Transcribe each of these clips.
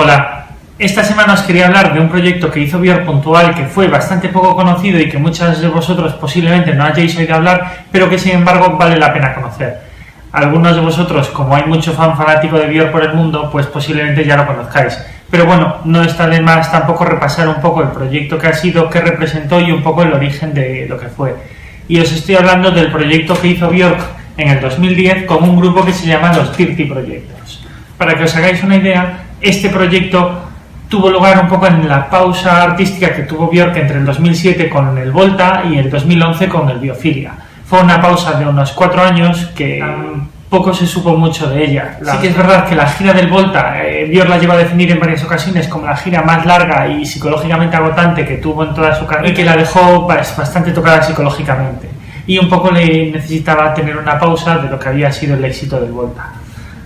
Hola, esta semana os quería hablar de un proyecto que hizo Björk puntual, que fue bastante poco conocido y que muchos de vosotros posiblemente no hayáis oído hablar, pero que sin embargo vale la pena conocer. Algunos de vosotros, como hay mucho fan fanático de Björk por el mundo, pues posiblemente ya lo conozcáis. Pero bueno, no está de más tampoco repasar un poco el proyecto que ha sido, qué representó y un poco el origen de lo que fue. Y os estoy hablando del proyecto que hizo Björk en el 2010 con un grupo que se llama los Dirty Projectors. Para que os hagáis una idea, este proyecto tuvo lugar un poco en la pausa artística que tuvo Björk entre el 2007 con el Volta y el 2011 con el Biophilia. Fue una pausa de unos 4 años que poco se supo mucho de ella. Sí que es verdad que la gira del Volta, Björk la lleva a definir en varias ocasiones como la gira más larga y psicológicamente agotante que tuvo en toda su carrera y que la dejó bastante tocada psicológicamente. Y un poco le necesitaba tener una pausa de lo que había sido el éxito del Volta.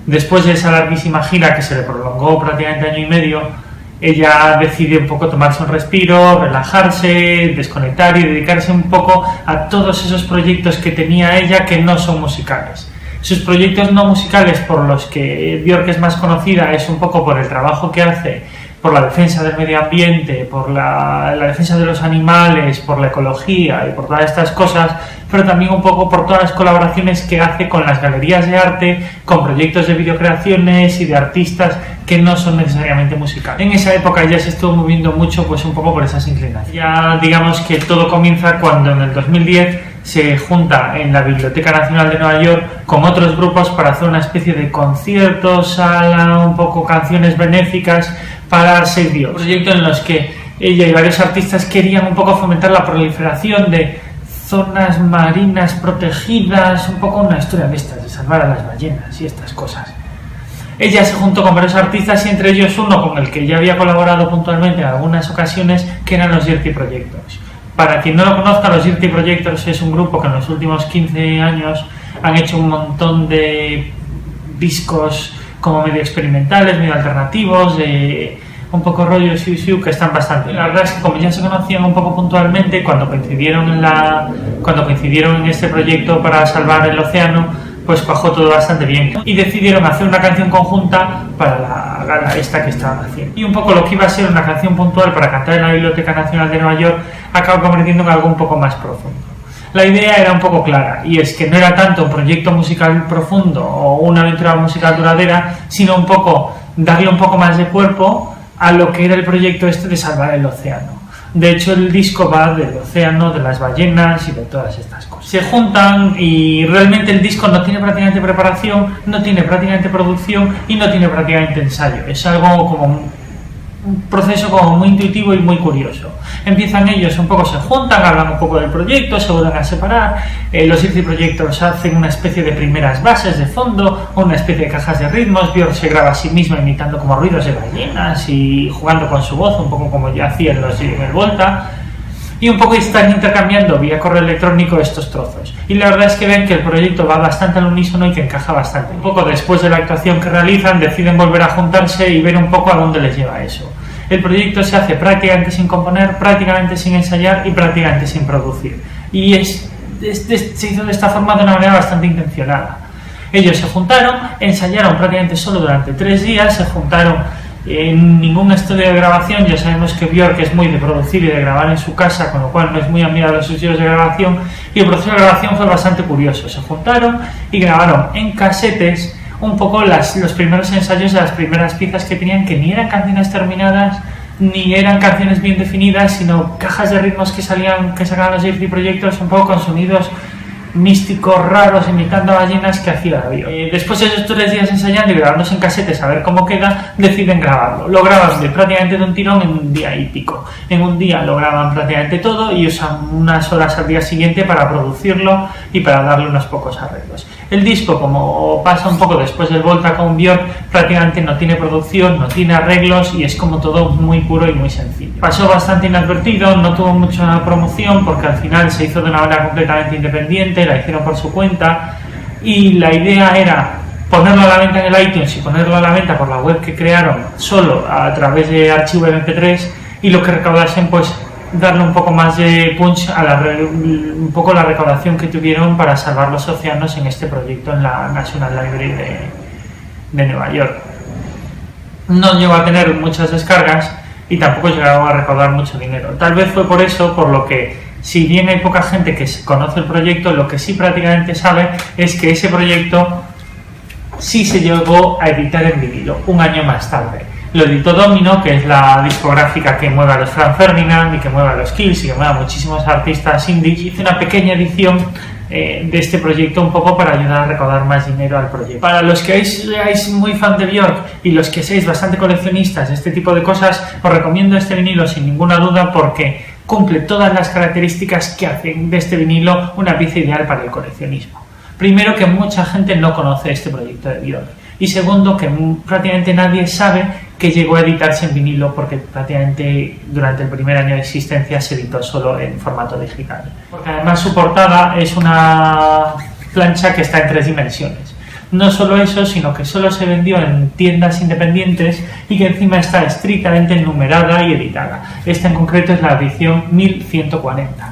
Después de esa larguísima gira que se le prolongó prácticamente año y medio, ella decide un poco tomarse un respiro, relajarse, desconectar y dedicarse un poco a todos esos proyectos que tenía ella que no son musicales. Sus proyectos no musicales por los que Björk es más conocida es un poco por el trabajo que hace, por la defensa del medio ambiente, por la defensa de los animales, por la ecología y por todas estas cosas, pero también un poco por todas las colaboraciones que hace con las galerías de arte, con proyectos de videocreaciones y de artistas que no son necesariamente musicales. En esa época ella se estuvo moviendo mucho pues un poco por esas inclinaciones. Ya digamos que todo comienza cuando en el 2010 se junta en la Biblioteca Nacional de Nueva York con otros grupos para hacer una especie de concierto, sala, un poco canciones benéficas para Save the Ocean. Un proyecto en los que ella y varios artistas querían un poco fomentar la proliferación de zonas marinas protegidas, un poco una historia de estas, de salvar a las ballenas y estas cosas. Ella se juntó con varios artistas y entre ellos uno con el que ya había colaborado puntualmente en algunas ocasiones, que eran los Dirty Projectors. Para quien no lo conozca, los Dirty Projectors es un grupo que en los últimos 15 años han hecho un montón de discos como medio experimentales, medio alternativos, de un poco rollo siu que están bastante. La verdad es que como ya se conocían un poco puntualmente, cuando coincidieron en este proyecto para salvar el océano, pues cuajó todo bastante bien y decidieron hacer una canción conjunta para la gala esta que estaban haciendo. Y un poco lo que iba a ser una canción puntual para cantar en la Biblioteca Nacional de Nueva York acabó convirtiendo en algo un poco más profundo. La idea era un poco clara, y es que no era tanto un proyecto musical profundo o una aventura musical duradera, sino un poco darle un poco más de cuerpo a lo que era el proyecto este de salvar el océano. De hecho, el disco va del océano, de las ballenas y de todas estas cosas. Se juntan y realmente el disco no tiene prácticamente preparación, no tiene prácticamente producción y no tiene prácticamente ensayo. Es algo como un proceso como muy intuitivo y muy curioso. Empiezan ellos, un poco se juntan, hablan un poco del proyecto, se vuelven a separar. Los Dirty Projectors hacen una especie de primeras bases de fondo, una especie de cajas de ritmos. Björk se graba a sí misma imitando como ruidos de ballenas y jugando con su voz, un poco como ya hacían los en el Volta. Y un poco están intercambiando vía correo electrónico estos trozos. Y la verdad es que ven que el proyecto va bastante al unísono y que encaja bastante. Un poco después de la actuación que realizan, deciden volver a juntarse y ver un poco a dónde les lleva eso. El proyecto se hace prácticamente sin componer, prácticamente sin ensayar y prácticamente sin producir. Y se hizo de esta forma de una manera bastante intencionada. Ellos se juntaron, ensayaron prácticamente solo durante 3 días, se juntaron en ningún estudio de grabación. Ya sabemos que Björk es muy de producir y de grabar en su casa, con lo cual no es muy amiga de los estudios de grabación, y el proceso de grabación fue bastante curioso. Se juntaron y grabaron en casetes un poco los primeros ensayos de las primeras piezas que tenían, que ni eran canciones terminadas ni eran canciones bien definidas, sino cajas de ritmos que sacaban los Dirty Projectors un poco con sonidos místicos, raros, imitando a ballenas que hacía Björk. Después de esos 3 días ensayando y grabándose en casetes a ver cómo queda, deciden grabarlo. Lo graban prácticamente de un tirón en un día y pico. En un día lo graban prácticamente todo y usan unas horas al día siguiente para producirlo y para darle unos pocos arreglos. El disco, como pasa un poco después del Volta con Björk, prácticamente no tiene producción, no tiene arreglos y es como todo muy puro y muy sencillo. Pasó bastante inadvertido, no tuvo mucha promoción porque al final se hizo de una manera completamente independiente, la hicieron por su cuenta y la idea era ponerlo a la venta en el iTunes y ponerlo a la venta por la web que crearon solo a través de archivo MP3 y lo que recaudasen pues darle un poco más de punch a un poco la recaudación que tuvieron para salvar los océanos en este proyecto en la National Library de Nueva York. no llegó a tener muchas descargas y tampoco llegó a recaudar mucho dinero. Tal vez fue por eso, por lo que, si bien hay poca gente que conoce el proyecto, lo que sí prácticamente sabe es que ese proyecto sí se llegó a editar en vinilo un año más tarde. Lo editó Domino, que es la discográfica que mueve a los Franz Ferdinand y que mueve a los Kills y que mueve a muchísimos artistas indies. Hizo una pequeña edición de este proyecto un poco para ayudar a recaudar más dinero al proyecto. Para los que seáis muy fan de Björk y los que seáis bastante coleccionistas de este tipo de cosas, os recomiendo este vinilo sin ninguna duda porque cumple todas las características que hacen de este vinilo una pieza ideal para el coleccionismo. Primero, que mucha gente no conoce este proyecto de Björk, y segundo, que prácticamente nadie sabe que llegó a editarse en vinilo porque prácticamente durante el primer año de existencia se editó solo en formato digital. Porque además su portada es una plancha que está en 3 dimensiones. No solo eso, sino que solo se vendió en tiendas independientes y que encima está estrictamente numerada y editada. Esta en concreto es la edición 1140.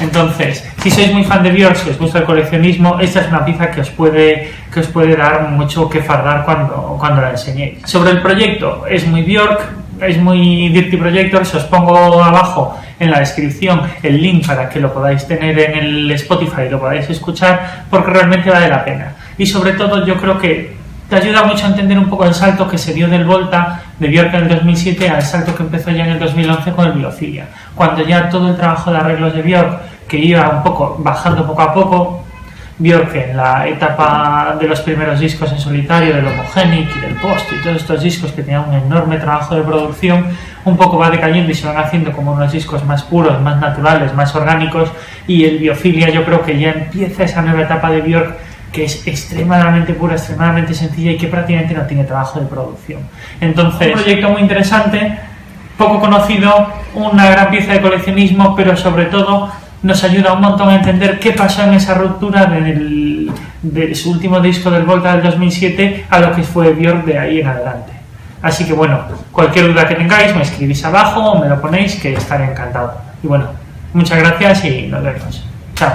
Entonces, si sois muy fan de Björk, si os gusta el coleccionismo, esta es una pieza que os puede dar mucho que fardar cuando la enseñéis. Sobre el proyecto, es muy Björk, es muy Dirty Projectors. Os pongo abajo en la descripción el link para que lo podáis tener en el Spotify y lo podáis escuchar, porque realmente vale la pena. Y sobre todo yo creo que te ayuda mucho a entender un poco el salto que se dio del Volta de Björk en el 2007 al salto que empezó ya en el 2011 con el Biophilia, cuando ya todo el trabajo de arreglos de Björk, que iba un poco bajando poco a poco, Björk en la etapa de los primeros discos en solitario, del Homogenic y del Post y todos estos discos que tenían un enorme trabajo de producción, un poco va decayendo y se van haciendo como unos discos más puros, más naturales, más orgánicos, y el Biophilia yo creo que ya empieza esa nueva etapa de Björk que es extremadamente pura, extremadamente sencilla y que prácticamente no tiene trabajo de producción. Entonces, un proyecto muy interesante, poco conocido, una gran pieza de coleccionismo, pero sobre todo nos ayuda un montón a entender qué pasó en esa ruptura de su último disco del Volta del 2007 a lo que fue Björk de ahí en adelante. Así que bueno, cualquier duda que tengáis me escribís abajo o me lo ponéis, que estaré encantado. Y bueno, muchas gracias y nos vemos. Chao.